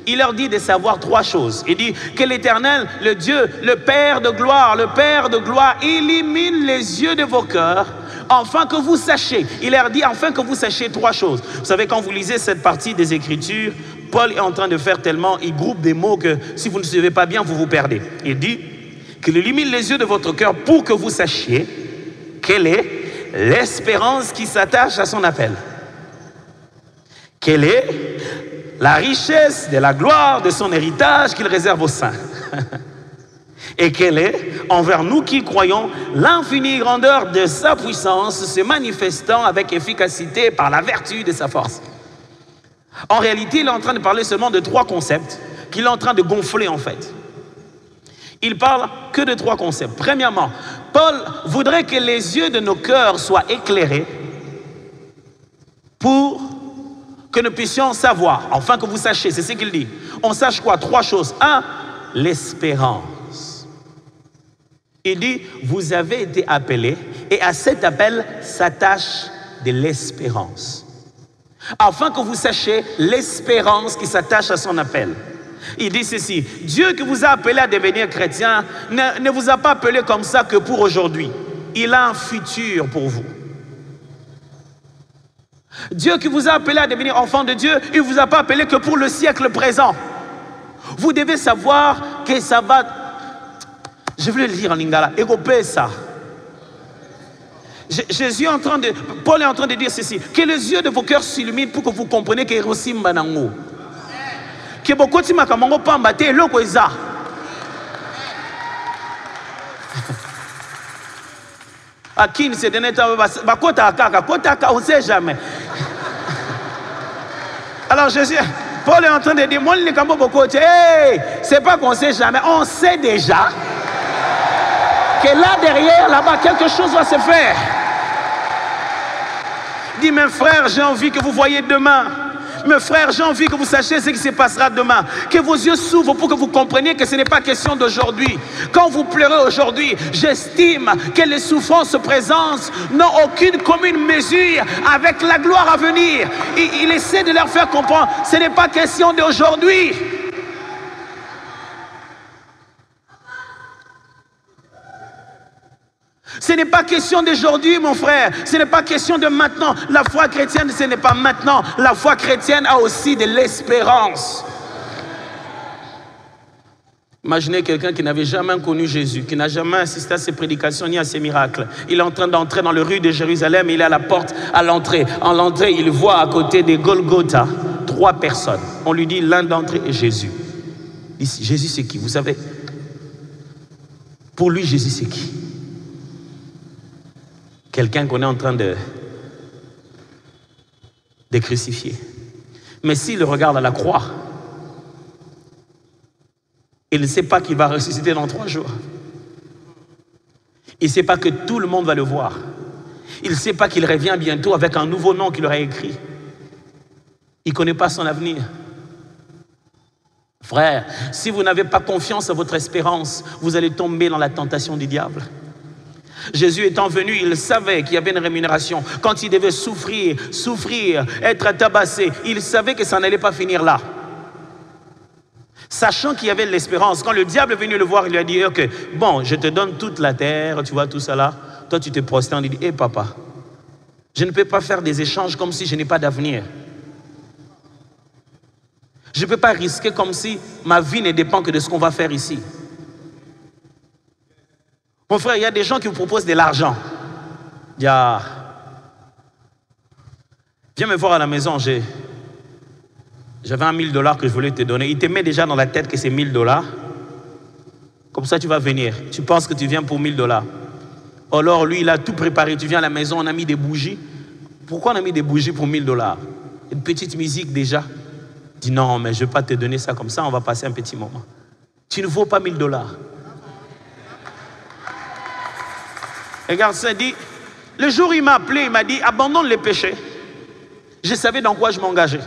Il leur dit de savoir trois choses. Il dit que l'Éternel, le Dieu, le Père de gloire, illumine les yeux de vos cœurs, afin que vous sachiez. Il leur dit, afin que vous sachiez trois choses. Vous savez, quand vous lisez cette partie des Écritures, Paul est en train de faire tellement, il groupe des mots que si vous ne suivez pas bien, vous vous perdez. Il dit qu'il illumine les yeux de votre cœur pour que vous sachiez quelle est l'espérance qui s'attache à son appel. Quelle est la richesse de la gloire de son héritage qu'il réserve aux saints. Et quelle est, envers nous qui croyons, l'infinie grandeur de sa puissance se manifestant avec efficacité par la vertu de sa force. En réalité, il est en train de parler seulement de 3 concepts qu'il est en train de gonfler en fait. Il parle que de 3 concepts. Premièrement, Paul voudrait que les yeux de nos cœurs soient éclairés pour que nous puissions savoir, enfin que vous sachiez, c'est ce qu'il dit. On sache quoi? 3 choses. 1, l'espérance. Il dit, vous avez été appelés et à cet appel s'attache de l'espérance. Afin que vous sachiez l'espérance qui s'attache à son appel. Il dit ceci, Dieu qui vous a appelé à devenir chrétien ne vous a pas appelé comme ça que pour aujourd'hui. Il a un futur pour vous. Dieu qui vous a appelé à devenir enfant de Dieu, il ne vous a pas appelé que pour le siècle présent. Vous devez savoir que ça va... Je vais le lire en lingala. Égopé ça. Jésus est en train de... Paul est en train de dire ceci. Que les yeux de vos cœurs s'illuminent pour que vous compreniez que Hiroshima Banango. Que beaucoup de makamango pambate loko eza. Akin se deneta bakota akaka kota aka on sait jamais. Alors Jésus, Paul est en train de dire moi le kambo beaucoup hey, c'est pas qu'on sait jamais, on sait déjà que là derrière là-bas quelque chose va se faire. Dis mes frères, j'ai envie que vous voyez demain. Mes frères, j'ai envie que vous sachiez ce qui se passera demain. Que vos yeux s'ouvrent pour que vous compreniez que ce n'est pas question d'aujourd'hui. Quand vous pleurez aujourd'hui, j'estime que les souffrances présentes n'ont aucune commune mesure avec la gloire à venir. Il essaie de leur faire comprendre, ce n'est pas question d'aujourd'hui. Ce n'est pas question d'aujourd'hui, mon frère. Ce n'est pas question de maintenant. La foi chrétienne, ce n'est pas maintenant. La foi chrétienne a aussi de l'espérance. Imaginez quelqu'un qui n'avait jamais connu Jésus, qui n'a jamais assisté à ses prédications ni à ses miracles. Il est en train d'entrer dans les rues de Jérusalem, il est à la porte à l'entrée. En l'entrée, il voit à côté des Golgotha 3 personnes. On lui dit, l'un d'entre eux est Jésus. Ici, Jésus c'est qui? Vous savez? Pour lui, Jésus c'est qui? Quelqu'un qu'on est en train de crucifier. Mais s'il regarde à la croix, il ne sait pas qu'il va ressusciter dans 3 jours. Il ne sait pas que tout le monde va le voir. Il ne sait pas qu'il revient bientôt avec un nouveau nom qu'il aura écrit. Il ne connaît pas son avenir. Frère, si vous n'avez pas confiance en votre espérance, vous allez tomber dans la tentation du diable. Jésus étant venu, il savait qu'il y avait une rémunération. Quand il devait souffrir, être tabassé, il savait que ça n'allait pas finir là. Sachant qu'il y avait l'espérance, quand le diable est venu le voir, il lui a dit, ok, bon, je te donne toute la terre, tu vois tout ça là. Toi, tu te prosternes, il dit, hé papa, je ne peux pas faire des échanges comme si je n'ai pas d'avenir. Je ne peux pas risquer comme si ma vie ne dépend que de ce qu'on va faire ici. Mon frère, il y a des gens qui vous proposent de l'argent. Il y a... Viens me voir à la maison, j'avais $1000 que je voulais te donner. Il te met déjà dans la tête que c'est $1000. Comme ça, tu vas venir. Tu penses que tu viens pour $1000. Alors, lui, il a tout préparé. Tu viens à la maison, on a mis des bougies. Pourquoi on a mis des bougies pour $1000? Une petite musique déjà. Dis non, mais je ne vais pas te donner ça comme ça, on va passer un petit moment. Tu ne vaux pas $1000. Regarde ça, dit, le jour où il m'a appelé, il m'a dit, abandonne les péchés. Je savais dans quoi je m'engageais.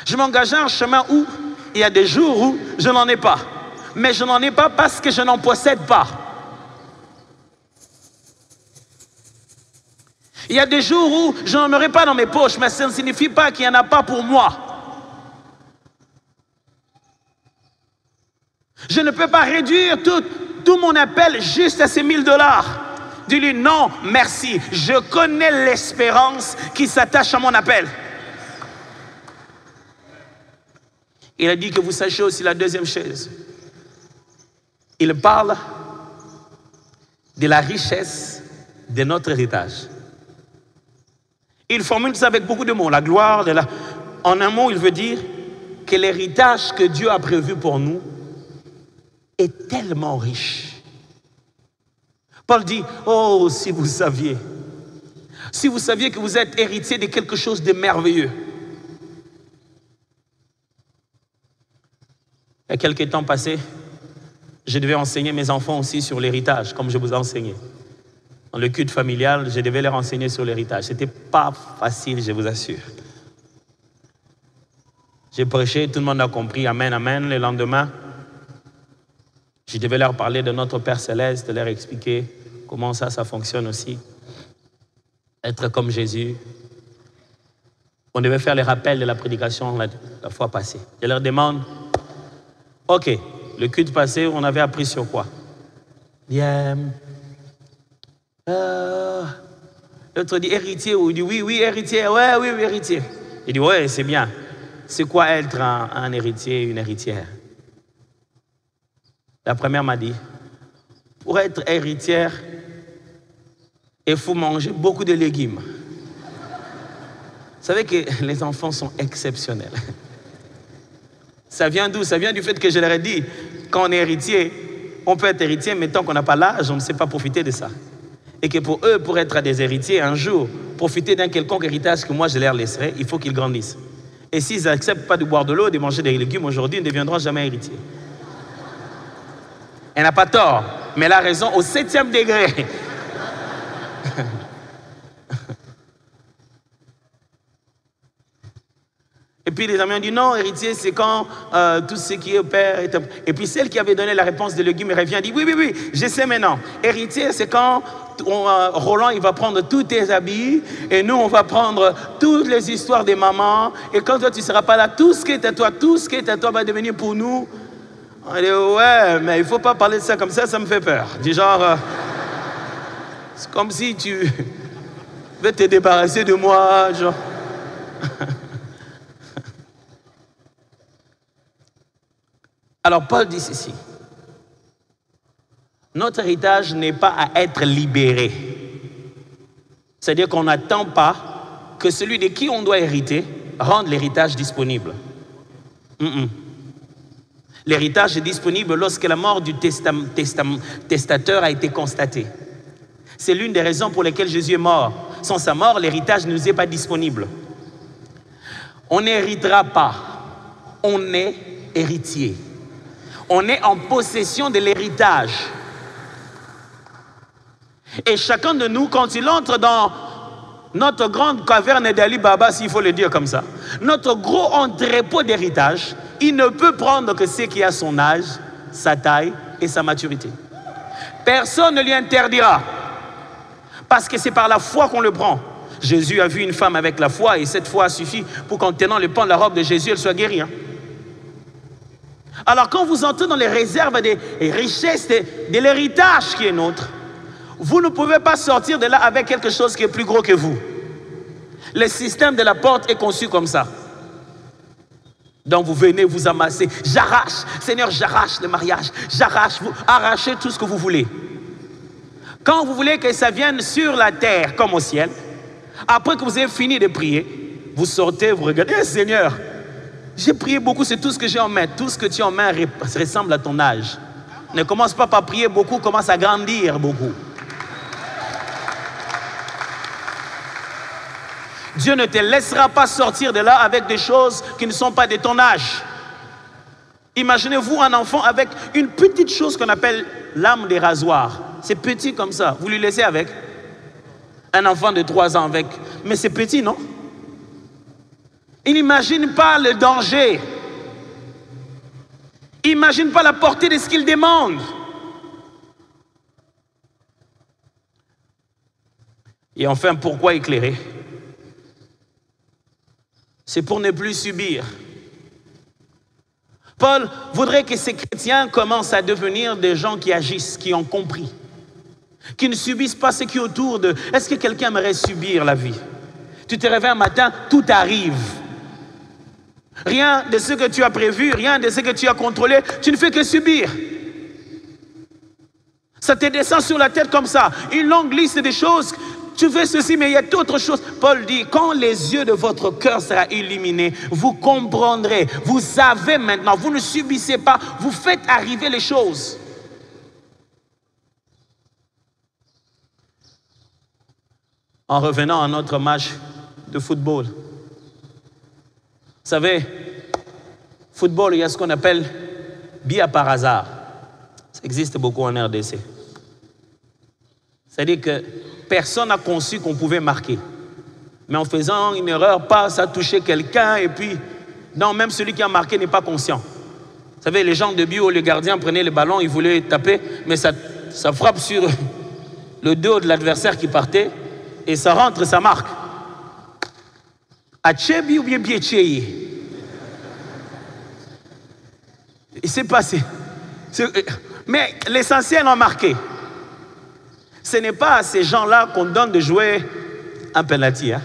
Je m'engageais à un chemin où il y a des jours où je n'en ai pas. Mais je n'en ai pas parce que je n'en possède pas. Il y a des jours où je n'en aurai pas dans mes poches, mais ça ne signifie pas qu'il n'y en a pas pour moi. Je ne peux pas réduire tout mon appel juste à ces $1000. Dis-lui non, merci. Je connais l'espérance qui s'attache à mon appel. Il a dit que vous sachiez aussi la deuxième chose. Il parle de la richesse de notre héritage. Il formule ça avec beaucoup de mots. La gloire, en un mot, il veut dire que l'héritage que Dieu a prévu pour nous est tellement riche. Paul dit, oh, si vous saviez que vous êtes héritier de quelque chose de merveilleux. Il y a quelques temps passés, je devais enseigner mes enfants aussi sur l'héritage, comme je vous ai enseigné. Dans le culte familial, je devais leur enseigner sur l'héritage. Ce n'était pas facile, je vous assure. J'ai prêché, tout le monde a compris, amen, amen. Le lendemain, je devais leur parler de notre Père Céleste, leur expliquer comment ça fonctionne aussi. Être comme Jésus. On devait faire les rappels de la prédication la fois passée. Je leur demande, ok, le culte passé, on avait appris sur quoi? L'autre dit héritier, ou il dit oui, héritier, ouais, oui, héritier. Il dit, ouais, c'est bien. C'est quoi être un héritier, une héritière? La première m'a dit, pour être héritière, il faut manger beaucoup de légumes. Vous savez que les enfants sont exceptionnels. Ça vient d'où? Ça vient du fait que je leur ai dit, quand on est héritier, on peut être héritier, mais tant qu'on n'a pas l'âge, on ne sait pas profiter de ça. Et que pour eux, pour être des héritiers, un jour, profiter d'un quelconque héritage que moi je leur laisserai, il faut qu'ils grandissent. Et s'ils n'acceptent pas de boire de l'eau, de manger des légumes aujourd'hui, ils ne deviendront jamais héritiers. Elle n'a pas tort, mais elle a raison au 7e degré. Et puis les amis ont dit non, héritier, c'est quand tout ce qui est au père. Et puis celle qui avait donné la réponse des légumes revient et dit oui, je sais maintenant. Héritier, c'est quand Roland il va prendre tous tes habits et nous on va prendre toutes les histoires des mamans. Et quand toi tu ne seras pas là, tout ce qui est à toi va devenir pour nous. On dit ouais, mais il ne faut pas parler de ça comme ça me fait peur. Du genre, c'est comme si tu veux te débarrasser de moi, genre. Alors Paul dit ceci, notre héritage n'est pas à être libéré. C'est-à-dire qu'on n'attend pas que celui de qui on doit hériter rende l'héritage disponible. L'héritage est disponible lorsque la mort du testateur a été constatée. C'est l'une des raisons pour lesquelles Jésus est mort. Sans sa mort, l'héritage ne nous est pas disponible. On n'héritera pas, on est héritier. On est en possession de l'héritage. Et chacun de nous, quand il entre dans notre grande caverne d'Ali Baba, s'il faut le dire comme ça, notre gros entrepôt d'héritage, il ne peut prendre que ce qui a son âge, sa taille et sa maturité. Personne ne lui interdira. Parce que c'est par la foi qu'on le prend. Jésus a vu une femme avec la foi et cette foi a suffi pour qu'en tenant le pan de la robe de Jésus, elle soit guérie. Alors quand vous entrez dans les réserves des richesses de l'héritage qui est nôtre, vous ne pouvez pas sortir de là avec quelque chose qui est plus gros que vous. Le système de la porte est conçu comme ça. Donc vous venez vous amasser, j'arrache, Seigneur, j'arrache le mariage, j'arrache, vous arrachez tout ce que vous voulez. Quand vous voulez que ça vienne sur la terre comme au ciel, après que vous avez fini de prier, vous sortez, vous regardez, Seigneur, j'ai prié beaucoup, c'est tout ce que j'ai en main. Tout ce que tu as en main ressemble à ton âge. Ne commence pas par prier beaucoup, commence à grandir beaucoup. Dieu ne te laissera pas sortir de là avec des choses qui ne sont pas de ton âge. Imaginez-vous un enfant avec une petite chose qu'on appelle lame des rasoirs. C'est petit comme ça. Vous lui laissez avec? Un enfant de 3 ans avec. Mais c'est petit, non? Il n'imagine pas le danger. Il n'imagine pas la portée de ce qu'il demande. Et enfin, pourquoi éclairer? C'est pour ne plus subir. Paul voudrait que ces chrétiens commencent à devenir des gens qui agissent, qui ont compris, qui ne subissent pas ce qui est autour d'eux. Est-ce que quelqu'un aimerait subir la vie? Tu te réveilles un matin, tout arrive. Rien de ce que tu as prévu, rien de ce que tu as contrôlé, tu ne fais que subir. Ça te descend sur la tête comme ça. Une longue liste de choses. Tu fais ceci, mais il y a d'autres choses. Paul dit, quand les yeux de votre cœur seront illuminés, vous comprendrez. Vous savez maintenant, vous ne subissez pas, vous faites arriver les choses. En revenant à notre match de football. Vous savez, football, il y a ce qu'on appelle bia par hasard. Ça existe beaucoup en RDC. C'est-à-dire que personne n'a conçu qu'on pouvait marquer. Mais en faisant une erreur, ça a touché quelqu'un et puis, non, même celui qui a marqué n'est pas conscient. Vous savez, les gens de bio, le gardien prenait le ballon, il voulait taper, mais ça frappe sur le dos de l'adversaire qui partait et ça rentre, ça marque. Achebi ou bien Bietcheye. Il s'est passé. Mais l'essentiel a marqué. Ce n'est pas à ces gens-là qu'on donne de jouer un penalty. Hein?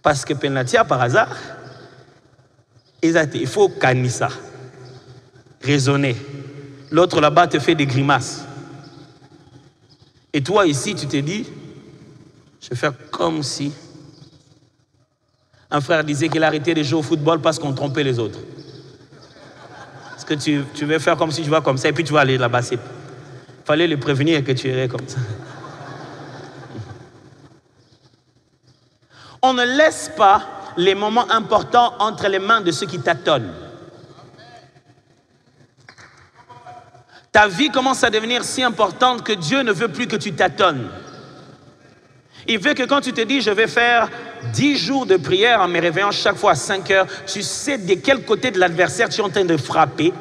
Parce que penalty, par hasard, il faut canner ça, raisonner. L'autre là-bas te fait des grimaces. Et toi ici, tu te dis, je vais faire comme si. Un frère disait qu'il arrêtait de jouer au football parce qu'on trompait les autres. Parce que tu veux faire comme si tu vas comme ça et puis tu vas aller là-bas. Il fallait le prévenir que tu irais comme ça. On ne laisse pas les moments importants entre les mains de ceux qui tâtonnent. Ta vie commence à devenir si importante que Dieu ne veut plus que tu tâtonnes. Il veut que quand tu te dis, je vais faire 10 jours de prière en me réveillant chaque fois à 5 heures, tu sais de quel côté de l'adversaire tu es en train de frapper.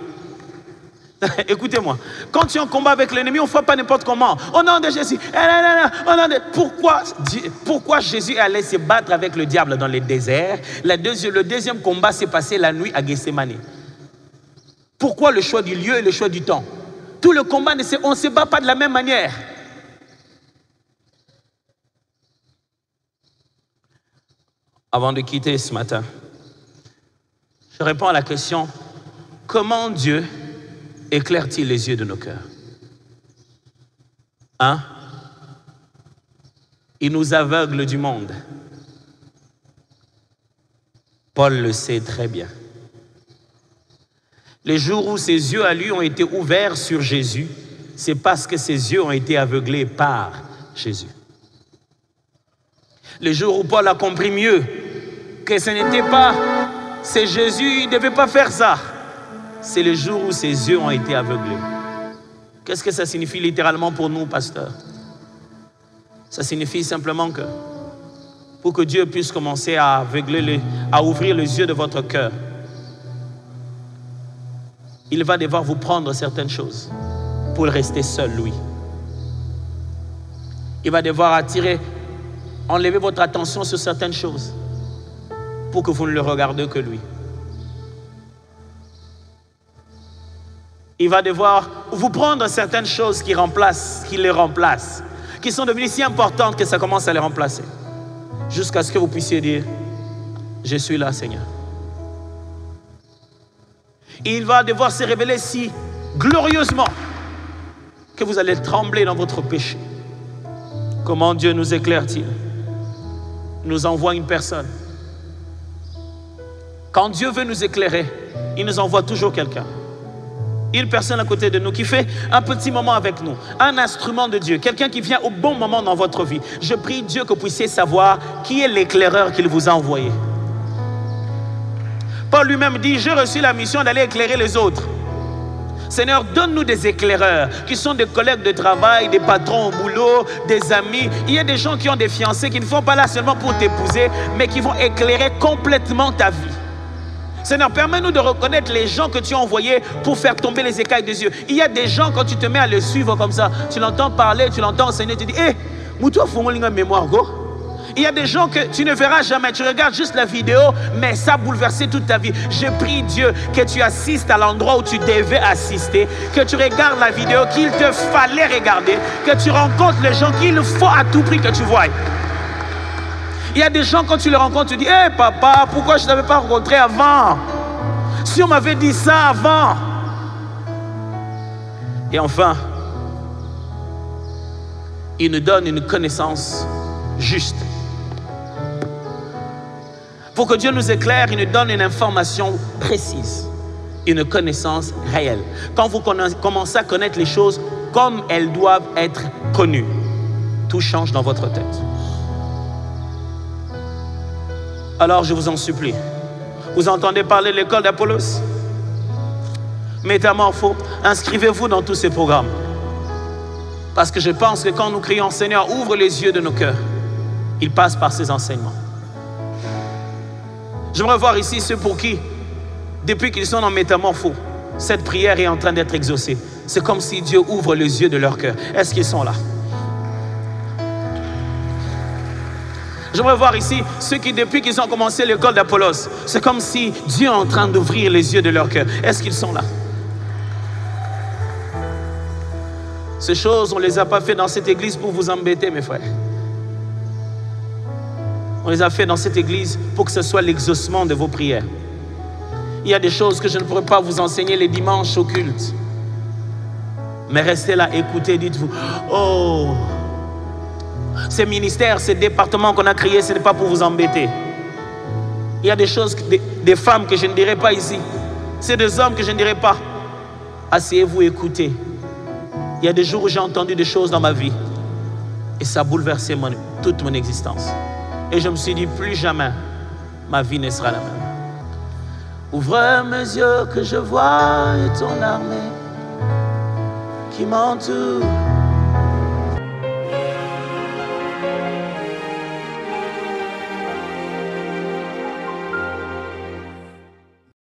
Écoutez-moi, quand tu es en combat avec l'ennemi, on ne frappe pas n'importe comment. Au nom de Jésus. Pourquoi Jésus allait se battre avec le diable dans le désert? Le deuxième combat s'est passé la nuit à Gethsémani. Pourquoi le choix du lieu et le choix du temps? Tout le combat, on ne se bat pas de la même manière. Avant de quitter ce matin, je réponds à la question, comment Dieu éclaire-t-il les yeux de nos cœurs? Hein? Il nous aveugle du monde. Paul le sait très bien. Les jours où ses yeux à lui ont été ouverts sur Jésus, c'est parce que ses yeux ont été aveuglés par Jésus. Le jour où Paul a compris mieux que ce n'était pas, c'est Jésus, il ne devait pas faire ça. C'est le jour où ses yeux ont été aveuglés. Qu'est-ce que ça signifie littéralement pour nous, pasteur? Ça signifie simplement que pour que Dieu puisse commencer à ouvrir les yeux de votre cœur, il va devoir vous prendre certaines choses pour rester seul, lui. Il va devoir enlever votre attention sur certaines choses pour que vous ne le regardez que lui. Il va devoir vous prendre certaines choses qui les remplacent, qui sont devenues si importantes que ça commence à les remplacer. Jusqu'à ce que vous puissiez dire, je suis là, Seigneur. Il va devoir se révéler si glorieusement que vous allez trembler dans votre péché. Comment Dieu nous éclaire-t-il? Il nous envoie une personne. Quand Dieu veut nous éclairer, il nous envoie toujours quelqu'un. Une personne à côté de nous qui fait un petit moment avec nous, un instrument de Dieu, quelqu'un qui vient au bon moment dans votre vie. Je prie Dieu que vous puissiez savoir qui est l'éclaireur qu'il vous a envoyé. Paul lui-même dit, j'ai reçu la mission d'aller éclairer les autres. Seigneur, donne-nous des éclaireurs qui sont des collègues de travail, des patrons au boulot, des amis. Il y a des gens qui ont des fiancés qui ne sont pas là seulement pour t'épouser, mais qui vont éclairer complètement ta vie. Seigneur, permets-nous de reconnaître les gens que tu as envoyés pour faire tomber les écailles des yeux. Il y a des gens, quand tu te mets à le suivre comme ça, tu l'entends parler, tu l'entends enseigner, tu dis, hé, Moutou, faut moi une mémoire, go. Il y a des gens que tu ne verras jamais, tu regardes juste la vidéo, mais ça a bouleversé toute ta vie. Je prie Dieu que tu assistes à l'endroit où tu devais assister, que tu regardes la vidéo qu'il te fallait regarder, que tu rencontres les gens qu'il faut à tout prix que tu voies. Il y a des gens, quand tu les rencontres, tu dis, hé papa, pourquoi je ne t'avais pas rencontré avant? Si on m'avait dit ça avant. Et enfin, il nous donne une connaissance juste. Pour que Dieu nous éclaire, il nous donne une information précise, une connaissance réelle. Quand vous commencez à connaître les choses comme elles doivent être connues, tout change dans votre tête. Alors je vous en supplie, Vous entendez parler de l'école d'Apollos? Métamorpho, inscrivez-vous dans tous ces programmes. Parce que je pense que quand nous crions, Seigneur, ouvre les yeux de nos cœurs, il passe par ces enseignements. J'aimerais voir ici ceux pour qui, depuis qu'ils sont en métamorpho, cette prière est en train d'être exaucée. C'est comme si Dieu ouvre les yeux de leur cœur. Est-ce qu'ils sont là? J'aimerais voir ici ceux qui, depuis qu'ils ont commencé l'école d'Apollos, c'est comme si Dieu est en train d'ouvrir les yeux de leur cœur. Est-ce qu'ils sont là? Ces choses, on ne les a pas fait dans cette église pour vous embêter, mes frères. On les a fait dans cette église pour que ce soit l'exaucement de vos prières. Il y a des choses que je ne pourrais pas vous enseigner les dimanches au culte. Mais restez là, écoutez, dites-vous, oh, ces ministères, ces départements qu'on a créés, ce n'est pas pour vous embêter. Il y a des choses, des femmes que je ne dirai pas ici. C'est des hommes que je ne dirai pas. Asseyez-vous, écoutez. Il y a des jours où j'ai entendu des choses dans ma vie. Et ça a bouleversé toute mon existence. Et je me suis dit, plus jamais, ma vie ne sera la même. Ouvre mes yeux que je vois ton armée qui m'entoure.